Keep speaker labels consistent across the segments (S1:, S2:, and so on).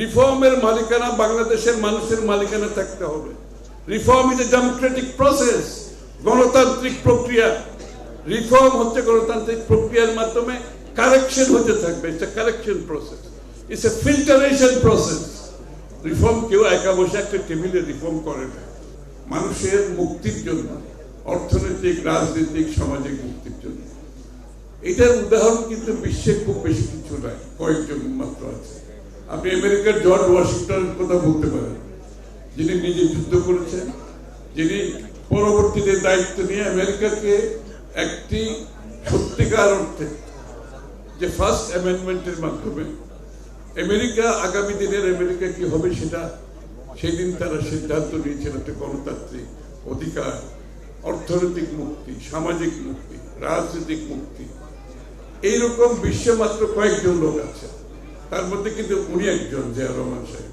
S1: রিফর্মের মালিকানা বাংলাদেশের মানুষের মালিকানা থাকতে হবে। Reform is a democratic process, গণতান্ত্রিক প্রক্রিয়া। রিফর্ম হচ্ছে গণতান্ত্রিক প্রক্রিয়ার মাধ্যমে কারেকশন হতে থাকবে। It's a correction process, it's a filtration process. Reform কেউ একা বসে একটা টেবিলে রিফর্ম করে না। মানুষের মুক্তির জন্য, অর্থনৈতিক, রাজনৈতিক, সামাজিক মুক্তির জন্য। এটার উদাহরণ কিন্তু বিশ্বের খুব বেশি কিছু নয়, কয়েকজন মাত্র আছে। আপনি আমেরিকার জর্জ ওয়াশিংটনের কথা বলতে পারেন, যিনি নিজে যুদ্ধ করেছেন, যিনি পরবর্তীতে দায়িত্ব নিয়ে আমেরিকাকে একটি সত্যিকার অর্থে যে ফার্স্ট অ্যামেন্ডমেন্টের মাধ্যমে আমেরিকা, আগামী দিনের আমেরিকা কি হবে সেটা সেদিন তারা সিদ্ধান্ত নিয়েছিল। একটা গণতান্ত্রিক অধিকার, অর্থনৈতিক মুক্তি, সামাজিক মুক্তি, রাজনৈতিক মুক্তি। এইরকম বিশ্বে মাত্র কয়েকজন লোক আছে, তার মধ্যে কিন্তু উনি একজন, জিয়া রহমান সাহেব।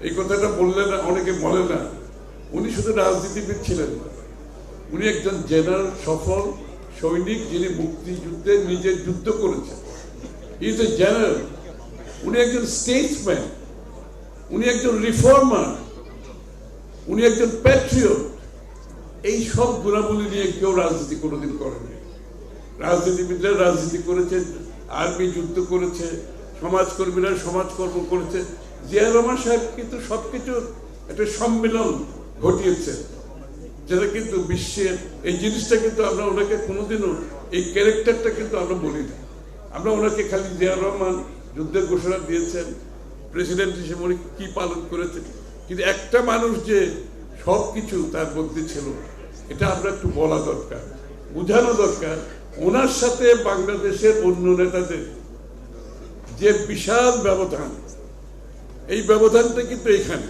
S1: এই কথাটা বললে না, অনেকে বলে না। উনি শুধু রাজনীতিবিদ ছিলেন না, উনি একজন জেনারেল, সফল সৈনিক, যিনি মুক্তিযুদ্ধে নিজের যুদ্ধ করেছেন। He is a general. উনি একজন স্টেটসম্যান, উনি একজন রিফর্মার, উনি একজন প্যাট্রিয়ট। এই সব গুণাবলী নিয়ে কেউ রাজনীতি কোনোদিন করেনি। রাজনীতিবিদরা রাজনীতি করেছে, আর্মি যুদ্ধ করেছে, সমাজকর্মীরা সমাজকর্ম করেছে। জিয়া রহমান সাহেব কিন্তু সবকিছু একটা সম্মেলন ঘটিয়েছে, যেটা কিন্তু বিশ্বের এই জিনিসটা কিন্তু আমরা ওনাকে কোনোদিনও, এই ক্যারেক্টারটা কিন্তু আমরা বলি না। আমরা ওনাকে খালি জিয়া রহমান যুদ্ধের ঘোষণা দিয়েছেন, প্রেসিডেন্ট হিসেবে উনি কি পালন করেছেন, কিন্তু একটা মানুষ যে সব কিছু তার মধ্যে ছিল, এটা আমরা একটু বলা দরকার, বোঝানো দরকার। ওনার সাথে বাংলাদেশের অন্য নেতাদের যে বিশাল ব্যবধান, এই ব্যবধানটা কিন্তু এখানে।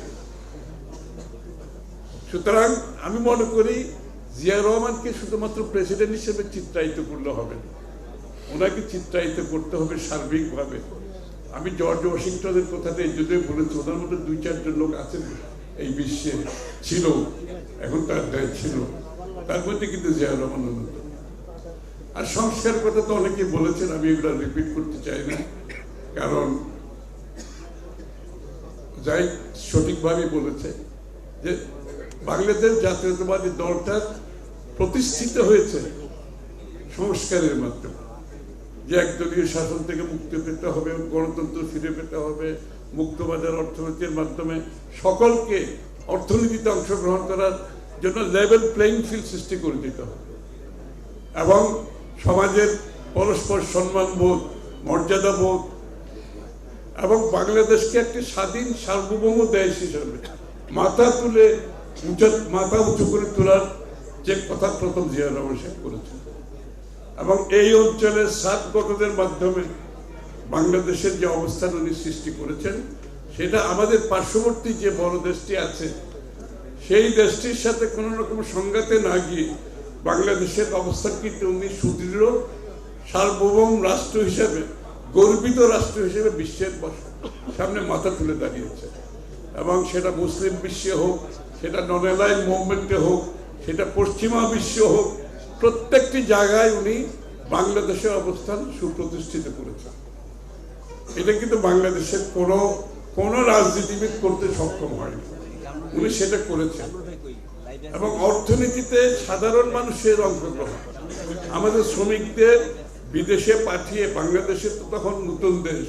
S1: সুতরাং আমি মনে করি জিয়া রহমানকে শুধুমাত্র প্রেসিডেন্ট হিসেবে চিত্রায়িত করলে হবে না, ওনাকে চিত্রায়িত করতে হবে সার্বিকভাবে। আমি জর্জ ওয়াশিংটনের কথাটা এই জন্যই বলেছি, ওনার মধ্যে 2-4 লোক আছেন এই বিশ্বে, ছিল, এখন তার দায় ছিল, তার মধ্যে কিন্তু জিয়া রহমান অন্যতম। আর সংস্কারের কথা তো অনেকেই বলেছেন, আমি এগুলো রিপিট করতে চাই না, কারণ যাই সঠিকভাবে বলেছে যে বাংলাদেশ জাতীয়তাবাদী দলটা প্রতিষ্ঠিত হয়েছে সংস্কারের মাধ্যমে, যে একদলীয় শাসন থেকে মুক্তি পেতে হবে, গণতন্ত্র ফিরে পেতে হবে, মুক্তবাজার অর্থনীতির মাধ্যমে সকলকে অর্থনীতিতে অংশগ্রহণ করার জন্য লেভেল প্লেইং ফিল্ড সৃষ্টি করে দিতে হবে, এবং সমাজের পরস্পর সম্মানবোধ, মর্যাদাবোধ, এবং বাংলাদেশকে একটি স্বাধীন সার্বভৌম দেশ হিসাবে মাথা উঁচু করে তোলার যে কথা প্রথম জিয়া রহমান সাহেব করেছেন, এবং এই অঞ্চলের 7 গঠনের মাধ্যমে বাংলাদেশের যে অবস্থান উনি সৃষ্টি করেছেন, সেটা আমাদের পার্শ্ববর্তী যে বড় দেশটি আছে সেই দেশটির সাথে কোনো রকম সংঘাতে না গিয়ে বাংলাদেশের অবস্থান কিন্তু উনি সুদৃঢ় সার্বভৌম রাষ্ট্র হিসেবে, গর্বিত রাষ্ট্র হিসেবে বিশ্বের সামনে মাথা তুলে দাঁড়িয়েছে। এবং সেটা মুসলিম বিশ্বে হোক, সেটা নন অ্যালাইন মুভমেন্টে হোক, সেটা পশ্চিমা বিশ্ব হোক, প্রত্যেকটি জায়গায় উনি বাংলাদেশের অবস্থান সুপ্রতিষ্ঠিত করেছেন। এটা কিন্তু বাংলাদেশের কোনো রাজনীতিবিদ করতে সক্ষম হয়নি, উনি সেটা করেছেন। এবং অর্থনীতিতে সাধারণ মানুষের অংশগ্রহণ, আমাদের শ্রমিকদের বিদেশে পাঠিয়ে, বাংলাদেশে তো তখন নতুন দেশ,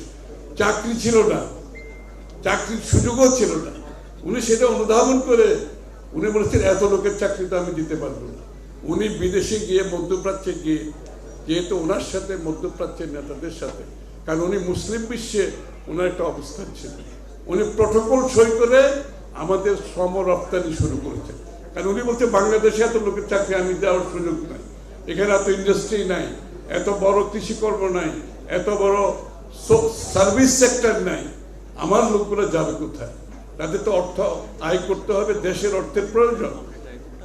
S1: চাকরি ছিল না, চাকরির সুযোগও ছিল না, উনি সেটা অনুধাবন করে উনি বলেছেন এত লোকের চাকরি তো আমি দিতে পারবো না। উনি বিদেশে গিয়ে, মধ্যপ্রাচ্যে গিয়ে, যেহেতু ওনার সাথে মধ্যপ্রাচ্যের নেতাদের সাথে, কারণ উনি মুসলিম বিশ্বে ওনার একটা অবস্থান ছিল, উনি প্রটোকল সই করে আমাদের শ্রম রপ্তানি শুরু করেছেন। কারণ উনি বলছে বাংলাদেশে এত লোকের চাকরি আমি দেওয়ার সুযোগ নাই, এখানে এত ইন্ডাস্ট্রি নাই, এত বড় কৃষিকর্ম নাই, এত বড় সার্ভিস সেক্টর নাই, আমার লোকগুলো যাবে কোথায়? তাদের তো অর্থ আয় করতে হবে, দেশের অর্থের প্রয়োজন।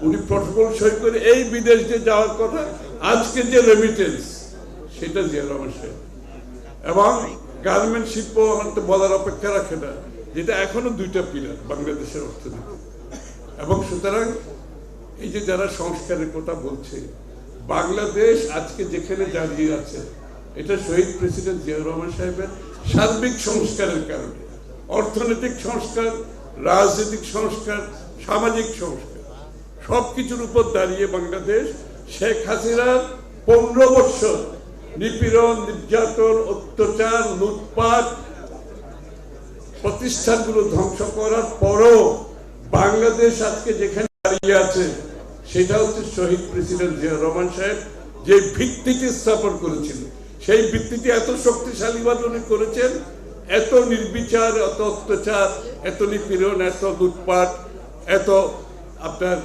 S1: উনি প্রটোকল সই করে এই বিদেশ যে যাওয়ার কথা, আজকে যে রেমিটেন্স, সেটা জিয়া রহমান সাহেব। এবং গার্মেন্ট শিল্প আমার তো বলার অপেক্ষা রাখে না, যেটা এখনো 2টা পিলার বাংলাদেশের অর্থনীতি। এবং সুতরাং এই যে যারা সংস্কারের কথা বলছে, বাংলাদেশ আজকে যেখানে দাঁড়িয়ে আছে, এটা শহীদ প্রেসিডেন্ট জিয়া রহমান সাহেবের সার্বিক সংস্কারের কারণে। অর্থনৈতিক সংস্কার, রাজনৈতিক সংস্কার, সামাজিক সংস্কার, সবকিছুর উপর দাঁড়িয়ে বাংলাদেশ শেখ হাসিনার 15 বছর নিপীড়ন, নির্যাতন, অত্যাচার, লুটপাট, প্রতিষ্ঠানগুলো ধ্বংস করার পরও বাংলাদেশ আজকে যেখানে দাঁড়িয়ে আছে সেটা হচ্ছে শহীদ প্রেসিডেন্ট জিয়া রহমান সাহেব যে ভিত্তিটি স্থাপন করেছিল। সেই ভিত্তিটি এত শক্তিশালী উনি করেছেন, এত নির্বিচার, এত অত্যাচার, এত নিপীড়ন, এত লুটপাট, এত আপনার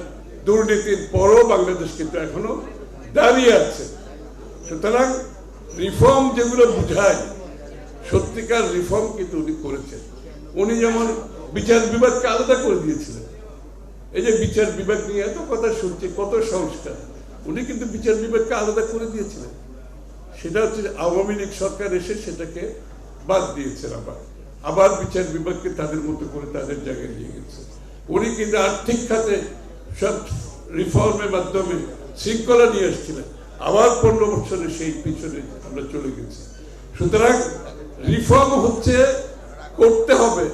S1: দুর্নীতির পরও বাংলাদেশ কিন্তু এখনো দাঁড়িয়ে আছে। সুতরাং রিফর্ম যেগুলো বুঝায়, সত্যিকার রিফর্ম কিন্তু উনি করেছেন। উনি যেমন বিচার বিভাগকে আলাদা করে দিয়েছিলেন, এই যে বিচার বিভাগ নিয়ে এত কথা শুনছি, কত সংস্কার, উনি কিন্তু বিচার বিভাগকে আলাদা করে দিয়েছিলেন। সেটা হচ্ছে আওয়ামী লীগ সরকার এসে সেটাকে বাদ দিয়েছেন, আবার বিচার বিভাগকে তাদের মতো করে তাদের জায়গায় নিয়ে গেছে। উনি কিন্তু আর্থিক খাতে সব রিফর্মের মাধ্যমে শৃঙ্খলা নিয়ে এসেছিলেন, আবার 15 বছরে সেই পিছনে আমরা চলে গেছি। সুতরাং রিফর্ম হচ্ছে করতে হবে,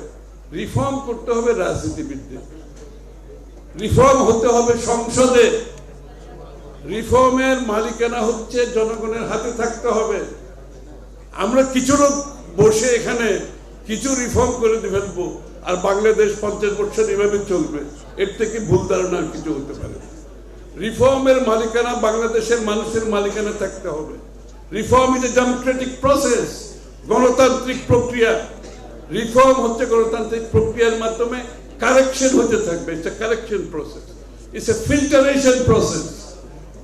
S1: রিফর্ম করতে হবে রাজনীতিবিদদের, রিফর্ম হতে হবে সংসদে, রিফর্মের মালিকানা হচ্ছে জনগণের হাতে থাকতে হবে। আমরা কিছু লোক বসে এখানে কিছু রিফর্ম করে ফেলবো আর বাংলাদেশ 50 বছর এভাবে চলবে, এর থেকে ভুল ধারণা কিছু হতে পারে। রিফর্মের মালিকানা বাংলাদেশের মানুষের মালিকানা থাকতে হবে। Reform is a democratic process, গণতান্ত্রিক প্রক্রিয়া। রিফর্ম হচ্ছে গণতান্ত্রিক প্রক্রিয়ার মাধ্যমে কারেকশন হতে থাকবে। It's a correction process, it's a filtration process.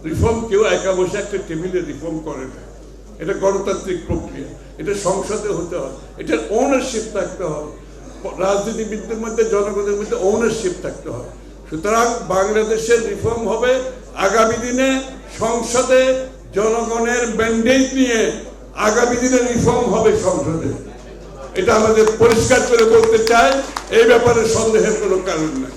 S1: Reform কেউ একা বসে একটা টেবিলে রিফর্ম করে না, এটা গণতান্ত্রিক প্রক্রিয়া, এটা সংসদে হতে হয়, এটার ওনারশিপ থাকতে হবে, রাজনীতিবিদদের মধ্যে, জনগণের মধ্যে ওনারশিপ থাকতে হবে। সুতরাং বাংলাদেশের রিফর্ম হবে আগামী দিনে সংসদে জনগণের ম্যান্ডেট নিয়ে, আগামী দিনে রিফর্ম হবে সংসদে। এটা আমাদের পরিষ্কার করে বলতে চাই, এই ব্যাপারে সন্দেহের কোনো কারণ নাই।